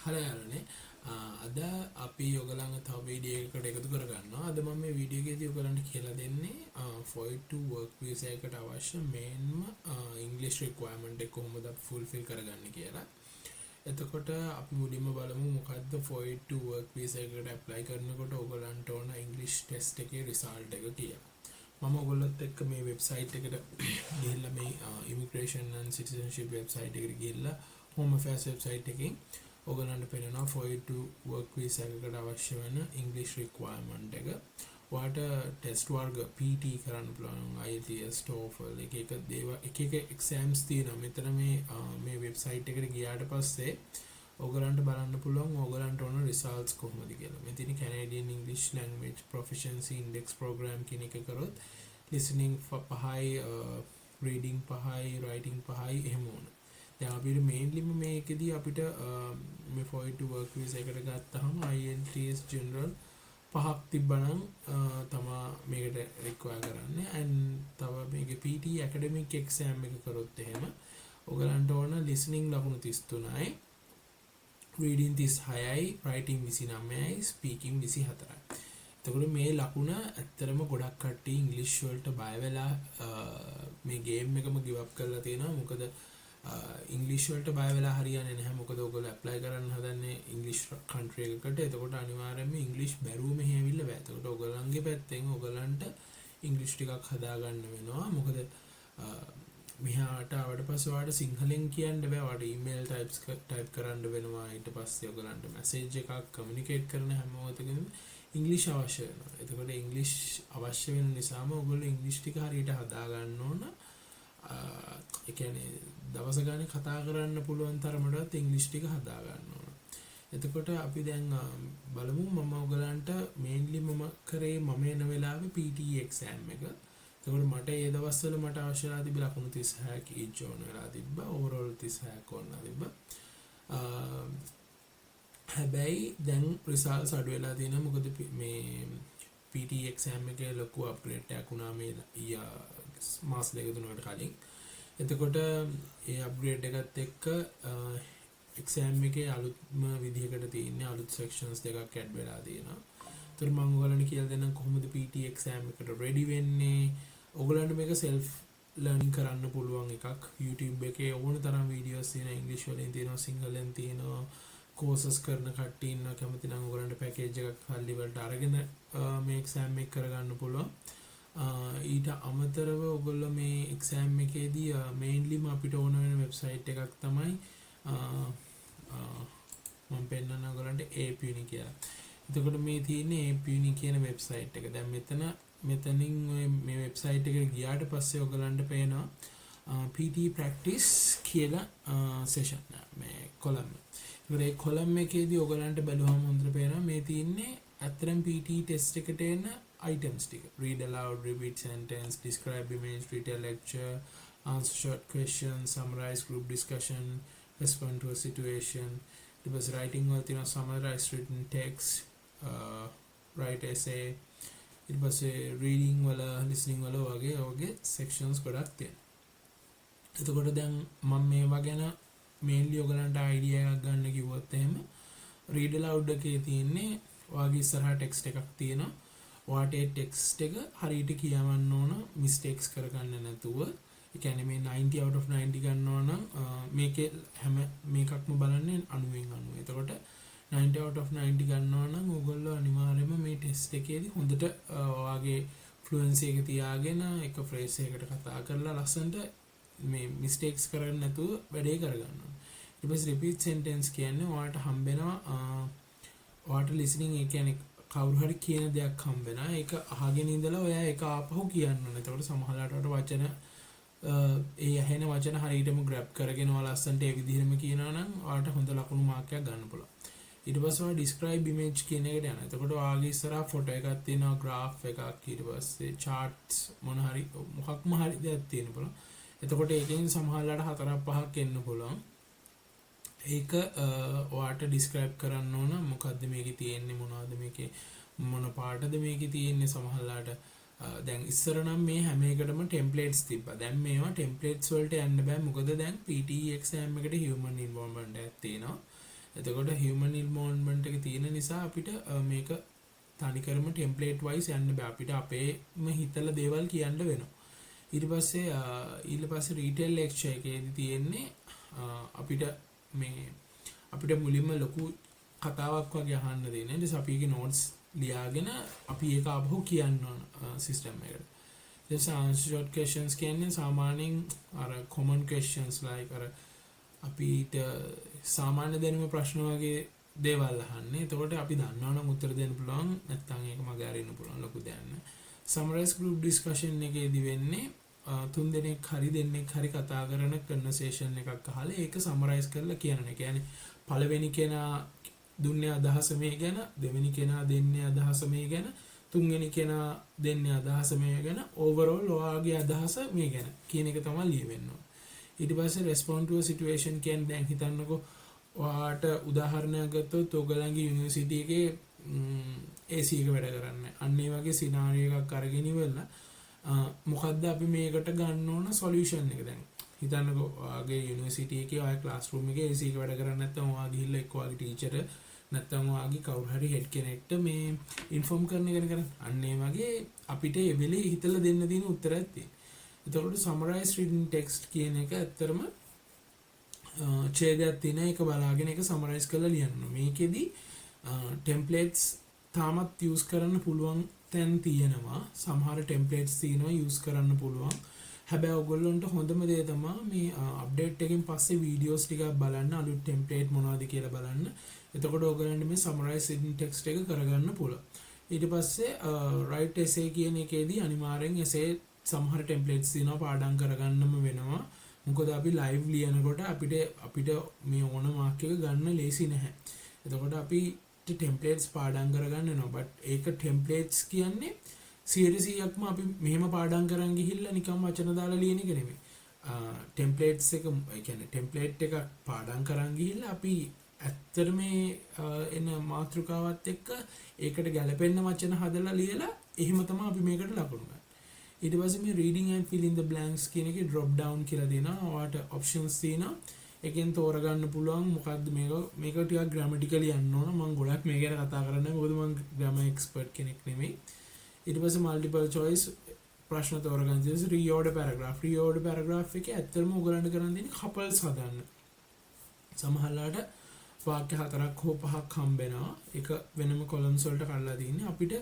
හරි යාළුවනේ අද අපි ඔයගලන්ව තව වීඩියෝ එකකට එකතු කරගන්නවා. අද මම මේ වීඩියෝ එකේදී ඔයගලන්ට කියලා දෙන්නේ Foyt to work visa එකට අවශ්‍ය මේන්ම English requirement එක කොහොමද fulfill කරගන්නේ කියලා. එතකොට අපි මුලින්ම බලමු මොකද්ද Foyt to work visa එකට apply කරනකොට ඔයගලන්ට ඕන English test එකේ result එක කියලා. මම ඔයගොල්ලොත් එක්ක මේ වෙබ්සයිට් එකට ගිහිල්ලා මේ immigration and citizenship website එකට ගිහිල්ලා home affairs website එකකින් ඔයගලන්ට පේනවා Foyt to work visa එකකට අවශ්‍ය වෙන English requirement එක. ඔයාලට ටෙස්ට් වර්ග PT කරන්න පුළුවන් IELTS TOEFL එක exams තියෙනවා. මෙතන මේ වෙබ්සයිට් එකට ගියාට පස්සේ ඔයගලන්ට බලන්න පුළුවන් ඔයගලන්ට ඕන results කොහොමද කියලා. මේ තියෙන Canadian English Language Proficiency Index program කියන එක කරොත් listening 5යි reading 5යි writing 5යි එහෙම ඕන. දැන් අපිට mainly මේකෙදී අපිට මේ Foyt to work visa එකට ගත්තාම IELTS general 5ක් තිබ්බනම් තමා මේකට require කරන්නේ. and තව මේකේ PT academic exam එක කරොත් එහෙම ඔයගලන්ට ඕන listening ලකුණු 33යි, reading 36යි, writing 29යි, speaking 24යි. එතකොට මේ ලකුණ ඇත්තටම ගොඩක් කට්ටිය ඉංග්‍රීසි වලට බය වෙලා මේ ගේම් එකම give up කරලා තියෙනවා. මොකද ඉංග්‍රීසි වලට බය වෙලා හරියන්නේ නැහැ. මොකද ඔයගොල්ලෝ ඇප්ලයි කරන්න හදන්නේ ඉංග්‍රීසි කන්ට්‍රි එකකට. එතකොට අනිවාර්යයෙන්ම ඉංග්‍රීසි බැරුව මෙහෙ ඇවිල්ලා බෑ. එතකොට ඔයගොල්ලන්ගේ පැත්තෙන් ඔයගලන්ට ඉංග්‍රීසි ටිකක් හදාගන්න වෙනවා. මොකද මෙහාට ආවට පස්සේ ඔයාලට සිංහලෙන් කියන්න බෑ. ඔයාලට ඊමේල් ටයිප් කරන්න වෙනවා. ඊට පස්සේ ඔයගලන්ට මැසේජ් එකක් කමියුනිකේට් කරන හැම මොහොතකම ඉංග්‍රීසි අවශ්‍ය වෙනවා. එතකොට ඉංග්‍රීසි අවශ්‍ය වෙන නිසාම ඔයගොල්ලෝ ඉංග්‍රීසි ටික හරියට හදාගන්න ඕන. ඒ කියන්නේ දවස ගානේ කතා කරන්න පුළුවන් තරමටවත් ඉංග්‍රීසි ටික හදා ගන්න ඕන. එතකොට අපි දැන් බලමු මම ඔයගලන්ට මේන්ලි මම කරේ මම එන වෙලාවේ PT exam එක. එතකොට මට ඒ දවස්වල මට අවශ්‍යලා තිබි ලකුණු 36ක් each ඕන වෙලා තිබ්බා. overall 36ක් ඕන තිබ්බා. හැබැයි දැන් results අඩු වෙලා තියෙනවා. මොකද මේ PT exam එකේ ලොකු අප්ග්‍රේඩ් එකක් වුණා මේ මාස දෙක තුනකට කලින්. එතකොට ඒ අප්ග්‍රේඩ් එකත් එක්ක එක්සෑම් එකේ අලුත්ම විදිහකට තියෙන්නේ අලුත් සෙක්ෂන්ස් දෙකක් ඇඩ් වෙලා තියෙනවා. ඒතර මම ඔයගලන්ට කියලා දෙන්නම් කොහොමද PT එක්සෑම් එකට රෙඩි වෙන්නේ. ඔයගලන්ට මේක self learning කරන්න පුළුවන් එකක්. YouTube එකේ ඕන තරම් වීඩියෝස් තියෙනවා. ඉංග්‍රීසි වලින් තියෙනවා, සිංහලෙන් තියෙනවා. courses කරන කට්ටිය ඉන්නවා. කැමති නම් ඔයගලන්ට පැකේජ් එකක් සල්ලි වලට අරගෙන මේ එක්සෑම් එක කරගන්න පුළුවන්. ඊට අමතරව ඔයගොල්ලෝ මේ එක්සෑම් එකේදී මේන්ලිම අපිට ඕන වෙන වෙබ්සයිට් එකක් තමයි මම පෙන්නන්න ඔයගොල්ලන්ට APUNI කියලා. එතකොට මේ තියෙන්නේ APUNI කියන වෙබ්සයිට් එක. දැන් මෙතනින් මේ වෙබ්සයිට් එකට ගියාට පස්සේ ඔයගොල්ලන්ට පේනවා PT practice කියලා සෙෂන් මේ කොලම්. ඒ කොලම් එකේදී ඔයගොල්ලන්ට බලුවම හොඳට පේනවා මේ තියෙන්නේ අතරම PT ටෙස්ට් එකට එන items ටික. Read aloud, repeat sentence, describe image, retell lecture, answer short questions, summarize group discussion, respond to a situation. ඊට පස්සේ writing වල තියෙනවා summarize written text, write essay. ඊට පස්සේ reading වල, listening වල වගේ sections ගොඩක් තියෙනවා. එතකොට දැන් මම මේවා ගැන mainly ඔයගලන්ට idea එකක් ගන්න කිව්වොත් එහෙම read aloud එකේ තියෙන්නේ ඔයාගේ ඉස්සරහා text එකක් තියෙනවා. ඔයාට ඒ ටෙක්ස්ට් එක හරියට කියවන්න ඕන මිස්ටේක්ස් කරගන්න නැතුව. ඒ කියන්නේ මේ 90 out of 90 ගන්න ඕන නම් මේකේ හැම මේකක්ම බලන්නේ 90න් 90. එතකොට 90 out of 90 ගන්න ඕන නම් ඕගොල්ලෝ අනිවාර්යයෙන්ම මේ ටෙස්ට් එකේදී හොඳට ඔයාගේ ෆ්ලුවෙන්සි එක තියාගෙන එක ෆ්‍රේස් එකකට කතා කරලා ලස්සනට මේ මිස්ටේක්ස් කරගන්න නැතුව වැඩේ කරගන්න ඕන. ඊට පස්සේ රිපීට් සෙන්ටෙන්ස් කියන්නේ ඔයාට හම්බෙනවා ඔයාට listening ඒ කියන්නේ කවුරු හරි කියන දෙයක් හම්බෙනවා. ඒක අහගෙන ඉඳලා ඔයා ඒක ආපහු කියන්න ඕනේ. එතකොට සමහරවිට වචන ඒ ඇහෙන වචන හරියටම grab කරගෙන ඔයා ලස්සනට ඒ විදිහටම කියනවා නම් ඔයාට හොඳ ලකුණු මාර්ක් එකක් ගන්න පුළුවන්. ඊට පස්සේ ඔයා describe image කියන එකට යනවා. එතකොට ඔයාගේ ඉස්සරහා ෆොටෝ එකක් තියෙනවා, graph එකක්, ඊට පස්සේ charts මොකක්ම හරි දෙයක් තියෙන්න පුළුවන්. එතකොට ඒකෙන් සමහරවිට 4-5ක් එන්න පුළුවන්. ඒක ඔයාට describe කරන්න ඕන මොකද්ද මේකේ තියෙන්නේ, මොනවද මේකේ මොන පාටද මේකේ තියෙන්නේ. සමහරලාට දැන් ඉස්සර නම් මේ හැම එකටම ටෙම්ප්ලේට්ස් තිබ්බා. දැන් මේවා ටෙම්ප්ලේට්ස් වලට යන්න බෑ. මොකද දැන් PTE exam එකට human involvement එකක් තියෙනවා. එතකොට human involvement එක තියෙන නිසා අපිට මේක තනිකරම ටෙම්ප්ලේට් වයිස් යන්න බෑ. අපිට අපේම හිතලා දේවල් කියන්න වෙනවා. ඊට පස්සේ රීටේල් ලෙක්චර් එකේදී තියෙන්නේ අපිට අපිට මුලින්ම ලොකු කතාවක් වගේ අහන්න දෙන්නේ. ඊට පස්සේ අපි ඒකේ නෝට්ස් ලියාගෙන අපි ඒක ආපහු කියන්න ඕන සිස්ටම් එකට. ඊට පස්සේ answer short questions කියන්නේ සාමාන්‍යයෙන් අර common questions like අර අපිට සාමාන්‍ය දැනුම ප්‍රශ්න වගේ දේවල් අහන්නේ. එතකොට අපි දන්නවනම් උත්තර දෙන්න පුළුවන්. නැත්නම් ඒක මගේ අරින්න පුළුවන් ලොකු දෙයක් නෑ. සමරයිස් ගෲප් ඩිස්කෂන් එකේදී වෙන්නේ තුන් දෙනෙක් හරි දෙන්නෙක් හරි කතා කරන කන්වර්සේෂන් එකක් අහලා ඒක සමරයිස් කරලා කියනවා. කියන්නේ පළවෙනි කෙනා දුන්නේ අදහස මේ ගැන, දෙවෙනි කෙනා දෙන්නේ අදහස මේ ගැන, තුන්වෙනි කෙනා දෙන්නේ අදහස මේ ගැන, ඕවරෝල් ඔයාගේ අදහස මේ ගැන කියන එක තමයි ලියවෙන්න ඕන. ඊට පස්සේ respond to a situation කියන්නේ දැන් හිතන්නකෝ ඔයාට උදාහරණයක් ගත්තොත් ඔයගලගේ යුනිවර්සිටි එකේ AC එක වැඩ කරන්නේ. අන්න ඒ වගේ සිනාරියෝ එකක් අරගෙන ඉවරලා මොකද්ද අපි මේකට ගන්න ඕන සොලියුෂන් එක. දැන් හිතන්නකෝ ඔයාගේ යුනිවර්සිටි එකේ ඔයා ක්ලාස් රූම් එකේ AC එක වැඩ කරන්නේ නැත්නම් ඔයා ගිහිල්ලා එක්ක ඔයාගේ ටීචර් නැත්නම් ඔයාගේ කවුරු හරි හෙඩ් කෙනෙක්ට මේ ඉන්ෆෝම් කරන එක කරන්නේ. අන්න ඒ වගේ අපිට ඒ වෙලේ හිතලා දෙන්න තියෙන උත්තරයක් තියෙනවා. එතකොට summarize written text කියන එක ඇත්තරම ඡේදයක් තියෙන එක බලාගෙන ඒක සමරයිස් කරලා ලියන්න. මේකෙදි ටෙම්ප්ලේට්ස් තාමත් යූස් කරන්න පුළුවන් තැන් තියෙනවා. සමහර ටෙම්ප්ලේට්ස් තියෙනවා යූස් කරන්න පුළුවන්. හැබැයි ඔයගොල්ලන්ට හොඳම දේ තමයි මේ අප්ඩේට් එකකින් පස්සේ වීඩියෝස් ටිකක් බලන්න, අලුත් ටෙම්ප්ලේට් මොනවද කියලා බලන්න. එතකොට ඔයගොල්ලන්ට මේ සමරයිස් written text එක කරගන්න පුළුවන්. ඊට පස්සේ write essay කියන එකේදී අනිවාර්යෙන් essay සමහර ටෙම්ප්ලේට්ස් තියෙනවා පාඩම් කරගන්නම වෙනවා. මොකද අපි ලයිව් ලියනකොට අපිට මේ ඕන මාක් එක ගන්න ලේසි නැහැ. එතකොට අපිට ටෙම්ප්ලේට්ස් පාඩම් කරගන්න වෙනවා. බට් ඒක ටෙම්ප්ලේට්ස් කියන්නේ 100%ක්ම අපි මෙහෙම පාඩම් කරන් ගිහිල්ලා නිකන් වචන දාලා ලියන එක නෙමෙයි. ටෙම්ප්ලේට්ස් එක ඒ කියන්නේ ටෙම්ප්ලේට් එකක් පාඩම් කරන් ගිහිල්ලා අපි ඇත්තට මේ එන මාතෘකාවත් එක්ක ඒකට ගැලපෙන්න වචන හදලා ලියලා එහෙම තමයි අපි මේකට ලකුණු ගන්න. ඊට පස්සේ මේ reading and fill in the blanks කියන එකේ drop down කියලා දෙනවා. ඔයාට options තියෙනවා. එකෙන් තෝරගන්න පුළුවන් මොකද්ද මේක ටිකක් grammatically යන්න ඕන. මම ගොඩක් මේ ගැන කතා කරන්නේ මොකද මම grammar expert කෙනෙක් නෙමෙයි. ඊට පස්සේ multiple choice ප්‍රශ්න තෝරගන්න තියෙනවා. reorder paragraph. reorder paragraph එකේ ඇත්තටම ඔයගලන්ට කරන්න තියෙන්නේ couples හදන්න. සමහරලාට වාක්‍ය 4ක් හෝ 5ක් හම්බෙනවා. ඒක වෙනම columns වලට කඩලා තින්නේ. අපිට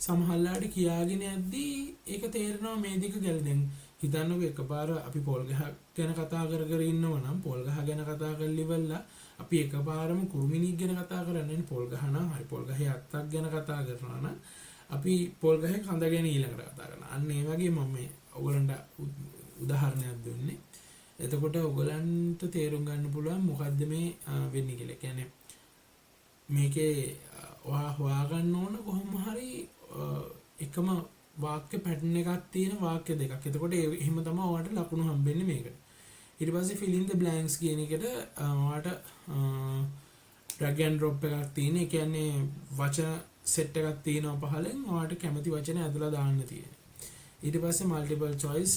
සමහරලාට කියාගෙන යද්දී ඒක තේරෙනවා මේ දෙක ගැල. දැන් හිතන්නකෝ එකපාර අපි පොල් ගහ ගැන කතා කර ඉන්නවා නම් පොල් ගහ ගැන කතා කරලා ඉවරලා අපි එකපාරම කුරුමිනික් ගැන කතා කරන්නේ පොල් ගහ නම් හරි පොල් ගහේ අත්තක් ගැන කතා කරනවා නම් අපි පොල් ගහේ කඳ ගැන ඊළඟට කතා කරනවා. අන්න ඒ වගේ මම මේ ඔයගලන්ට උදාහරණයක් දුන්නේ. එතකොට ඔයගලන්ට තේරුම් ගන්න පුළුවන් මොකද්ද මේ වෙන්නේ කියලා. කියන්නේ මේකේ හොයාගන්න ඕන කොහොම හරි එකම වාක්‍ය පැටර්න් එකක් තියෙන වාක්‍ය දෙකක්. එතකොට එහෙම තමයි ඔයාලට ලකුණු හම්බෙන්නේ මේකට. ඊට පස්සේ fill in the blanks කියන එකට ඔයාලට drag and drop එකක් තියෙන. ඒ කියන්නේ වචන සෙට් එකක් තියෙනවා පහලෙන්. ඔයාලට කැමති වචන ඇදලා දාන්න තියෙනවා. ඊට පස්සේ multiple choice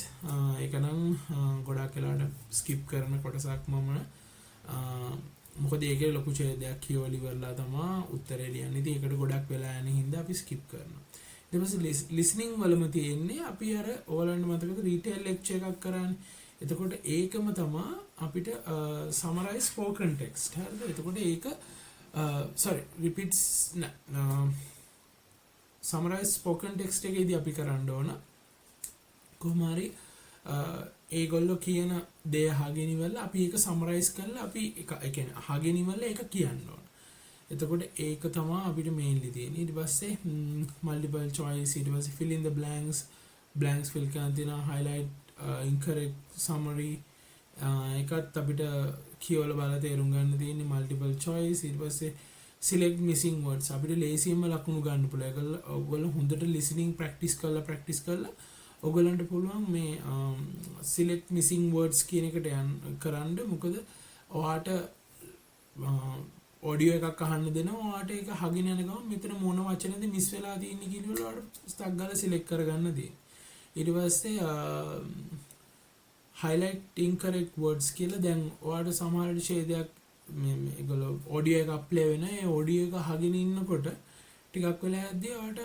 ඒක නම් ගොඩක් වෙලාවට skip කරන කොටසක් මම මොකද ඒකේ ලොකු ඡේදයක් කියවල ඉවරලා තමයි උත්තරේ ලියන්නේ. ඉතින් ඒකට ගොඩක් වෙලා යන හින්දා අපි skip කරනවා. ඊට පස්සේ listening වලම තියෙන්නේ අපි අර ඕලන්ඩ් මතකද රීටේල් ලෙක්චර් එකක් කරන්නේ. එතකොට ඒකම තමයි අපිට summarize spoken text. හරිද? එතකොට ඒක summarize spoken text එකේදී අපි කරන්න ඕන කොහොම හරි ඒගොල්ලෝ කියන දේ අහගෙන ඉවරලා අපි ඒක සමරයිස් කරලා අපි ඒ කියන්නේ අහගෙන ඉවරලා ඒක කියන්න ඕන. එතකොට ඒක තමයි අපිට මේන්ලි තියෙන්නේ. ඊට පස්සේ multiple choice ඊට පස්සේ fill in the blanks fill කරන තියෙනවා highlight incorrect summary ඒකත් අපිට කියවල බලලා තේරුම් ගන්න තියෙන්නේ multiple choice. ඊට පස්සේ select missing words අපිට ලේසියෙන්ම ලකුණු ගන්න පුළුවන්. ඒකල ඔයගොල්ලෝ හොඳට listening practice කරලා ඔයගලන්ට පුළුවන් මේ select missing words කියන එකට කරන්න. මොකද ඔයාට ඔඩියෝ එකක් අහන්න දෙනවා. ඔයාට ඒක අහගෙන යන ගමන් මෙතන මොන වචනද මිස් වෙලා තියෙන්නේ කියලා ඔයාලට ස්ටක් ගාලා select කරගන්න තියෙනවා. ඊට පස්සේ highlight incorrect words කියලා දැන් ඔයාට සමහර ඡේදයක් ඒගොල්ලෝ ඔඩියෝ එක ප්ලේ වෙන ඒ ඔඩියෝ එක අහගෙන ඉන්නකොට ටිකක් වෙලා යද්දී ඔයාලට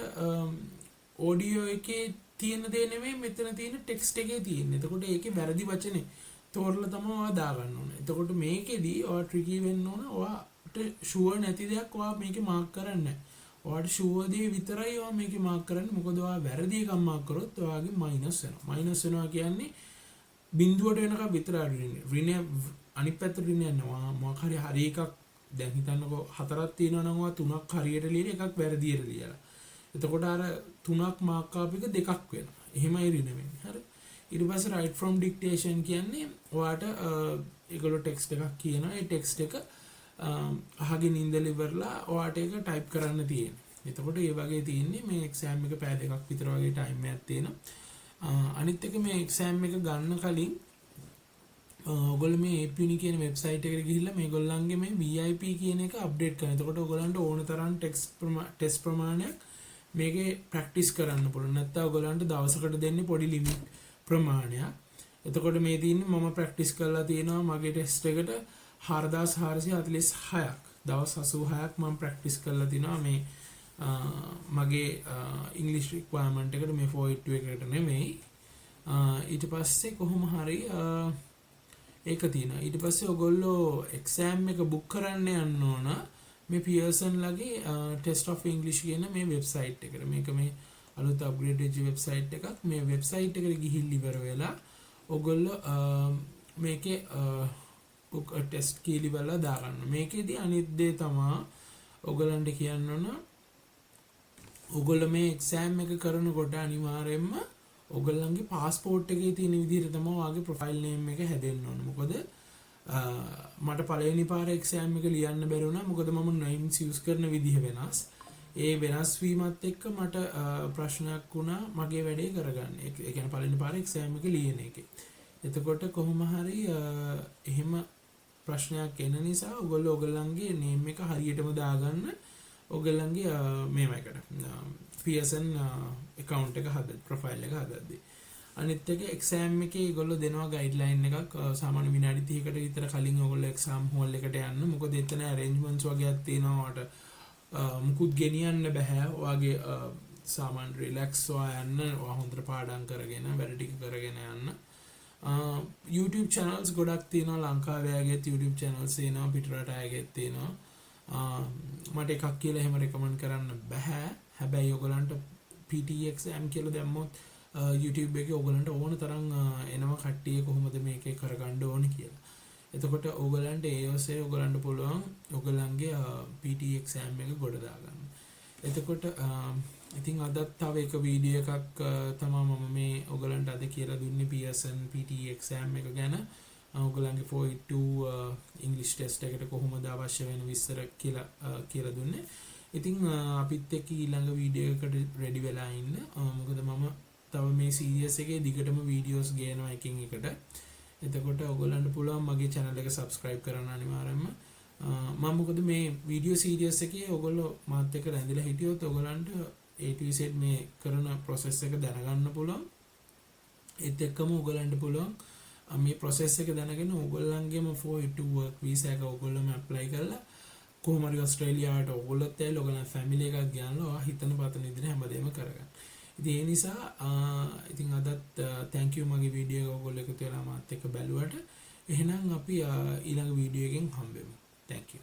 ඔඩියෝ එකේ තියෙන දේ නෙමෙයි මෙතන තියෙන ටෙක්ස්ට් එකේ තියෙන්නේ. එතකොට ඒකේ වැරදි වචනේ තෝරලා තමයි ඔයා දාගන්න ඕනේ. එතකොට මේකෙදී ඔයා ට්‍රිකි වෙන්න ඕන. ඔයාට ෂුවර් නැති දෙයක් ඔයා මේකේ මාක් කරන්නේ නැහැ. ඔයාට ෂුවර් දේ විතරයි ඔයා මේකේ මාක් කරන්නේ. මොකද ඔයා වැරදි එකක් මාක් කරොත් ඔයාගේ මයිනස් වෙනවා. මයිනස් වෙනවා කියන්නේ බිඳුවට වෙනකම් විතරයි ඍණ අනිත් පැත්තට ඍණ යනවා. මොකක් හරි හරි එකක් දැන් හිතන්නකෝ 4ක් තියෙනවා නම් ඔයා 3ක් හරියට ලියලා එකක් වැරදියට ලියලා. එතකොට අර 3ක් මාක් කාප් එක 2ක් වෙනවා. එහෙමයි ඍණ වෙන්නේ. හරි. ඊට පස්සේ write from dictation කියන්නේ ඔයාට ඒගොල්ලෝ ටෙක්ස්ට් එකක් කියනවා. ඒ ටෙක්ස්ට් එක අහගෙන ඉඳලා ඉවරලා ඔයාට ඒක ටයිප් කරන්න තියෙනවා. එතකොට ඒ වගේ තියෙන්නේ මේ එක්සෑම් එක පැය 2ක් විතර වගේ ටයිම් එකක් තියෙනවා. අනිත් එක මේ එක්සෑම් එක ගන්න කලින් ඔයගොල්ලෝ මේ APUni කියන වෙබ්සයිට් එකට ගිහිල්ලා මේගොල්ලන්ගේ මේ VIP කියන එක අප්ඩේට් කරන්න. එතකොට ඔයගොල්ලන්ට ඕන තරම් ටෙස්ට් ප්‍රමාණයක් මේකේ ප්‍රැක්ටිස් කරන්න පුළුවන්. නැත්නම් ඔයගොල්ලන්ට දවසකට දෙන්නේ පොඩි ලිමිට් ප්‍රමාණයක්. එතකොට මේ තියෙන්නේ මම ප්‍රැක්ටිස් කරලා තියෙනවා මගේ ටෙස්ට් එකට 4446ක්. දවස් 86ක් මම ප්‍රැක්ටිස් කරලා තිනවා මේ මගේ ඉංග්‍රීසි රික්වයර්මන්ට් එකට මේ 482 එකට නෙමෙයි. ඊට පස්සේ කොහොම හරි ඒක තියෙනවා. ඊට පස්සේ ඔයගොල්ලෝ එක්සෑම් එක බුක් කරන්න යන්න ඕන මේ පියර්සන් ලගේ ටෙස්ට් ඔෆ් ඉංග්ලිෂ් කියන මේ වෙබ්සයිට් එකට. මේක මේ අලුත් අප්ග්‍රේඩ් වෙච්ච වෙබ්සයිට් එකක්. මේ වෙබ්සයිට් එකට ගිහින් ඉවර වෙලා ඔයගොල්ලෝ මේකේ බුක් ටෙස්ට් කීලි වල දාගන්න. මේකේදී අනිත් දේ තමයි ඔයගලන්ට කියන්න ඕන ඔයගොල්ලෝ මේ එක්සෑම් එක කරනකොට අනිවාර්යයෙන්ම ඔයගොල්ලන්ගේ પાස්පෝර්ට් එකේ තියෙන විදිහට තමයි ඔයාගේ ප්‍රොෆයිල් නේම් එක හැදෙන්න ඕන. මොකද මට පළවෙනි පාර එක්සෑම් එක ලියන්න බැරි වුණා. මොකද මම names use කරන විදිහ වෙනස්. ඒ වෙනස් වීමත් එක්ක මට ප්‍රශ්නයක් වුණා මගේ වැඩේ කරගන්න. ඒ කියන්නේ පළවෙනි පාර එක්සෑම් එක ලියන එකේ. එතකොට කොහොම හරි එහෙම ප්‍රශ්නයක් එන නිසා ඔයගොල්ලෝ ඔයගලන්ගේ name එක හරියටම දාගන්න. ඔයගලන්ගේ මේවකට PSN account එක හදන්න profile එක හදද්දී. අනිත් එක exam එකේ ඒගොල්ලෝ දෙනවා guideline එකක් සාමාන්‍ය විනාඩි 30කට විතර කලින් ඔයගොල්ලෝ exam hall එකට යන්න. මොකද එතන arrangements වගේක් තියෙනවා. මුකුත් ගෙනියන්න බෑ. ඔයාගේ සාමාන්‍ය relax යන්න හොඳට පාඩම් කරගෙන වැඩ ටික කරගෙන යන්න. YouTube channels ගොඩක් තියෙනවා. ලංකාවේ අයගෙත් YouTube channels තියෙනවා. පිටරට අයගෙත් තියෙනවා. මට එකක් කියලා එහෙම recommend කරන්න බෑ. හැබැයි ඔයගලන්ට PT exam කියලා දැම්මොත් YouTube එකේ ඔයගලන්ට ඕන තරම් එනවා කට්ටිය කොහොමද මේකේ කරගන්න ඕනේ කියලා. එතකොට ඔයගලන්ට ඒ ඔස්සේ ඔයගලන්ට පුළුවන් ඔයගලන්ගේ PT exam එක ගොඩ දාගන්න. එතකොට ඉතින් අදත් තව එක වීඩියෝ එකක් තමයි මම මේ ඔයගලන්ට අද කියලා දුන්නේ PSN PT exam එක ගැන. ඔයගලන්ගේ 482 English test එකට කොහොමද අවශ්‍ය වෙන විස්තර කියලා දුන්නේ. ඉතින් අපිත් එක්ක ඊළඟ වීඩියෝ එකට රෙඩි වෙලා ඉන්න. මොකද මම තව මේ සීරීස් එකේ දිගටම වීඩියෝස් ගේනවා එකින් එකට. එතකොට ඔයගලන්ට පුළුවන් මගේ channel එක subscribe කරන්න අනිවාර්යයෙන්ම. මම මොකද මේ වීඩියෝ සීරීස් එකේ ඔයගොල්ලෝ මාත් එක්ක රැඳිලා හිටියොත් ඔයගලන්ට A to Z මේ කරන process එක දැනගන්න පුළුවන්. ඒත් එක්කම ඔයගලන්ට පුළුවන් මේ process එක දැනගෙන ඔයගොල්ලන්ගේම 482 work visa එක ඔයගොල්ලෝම apply කරලා කොහොම හරි ඕස්ට්‍රේලියාවට ඔයගොල්ලොත් ඇවිල්ලා ඔයගොල්ලන් family එකක් ගියනවා හිතන පතන විදිහට හැමදේම කරගන්න. ඉතින් ඒ නිසා ඉතින් අදත් thank you මගේ වීඩියෝ එක ඔයගොල්ලෝ එකතු වෙලා මාත් එක්ක බැලුවට. එහෙනම් අපි ඊළඟ වීඩියෝ එකෙන් හම්බෙමු. Thank you.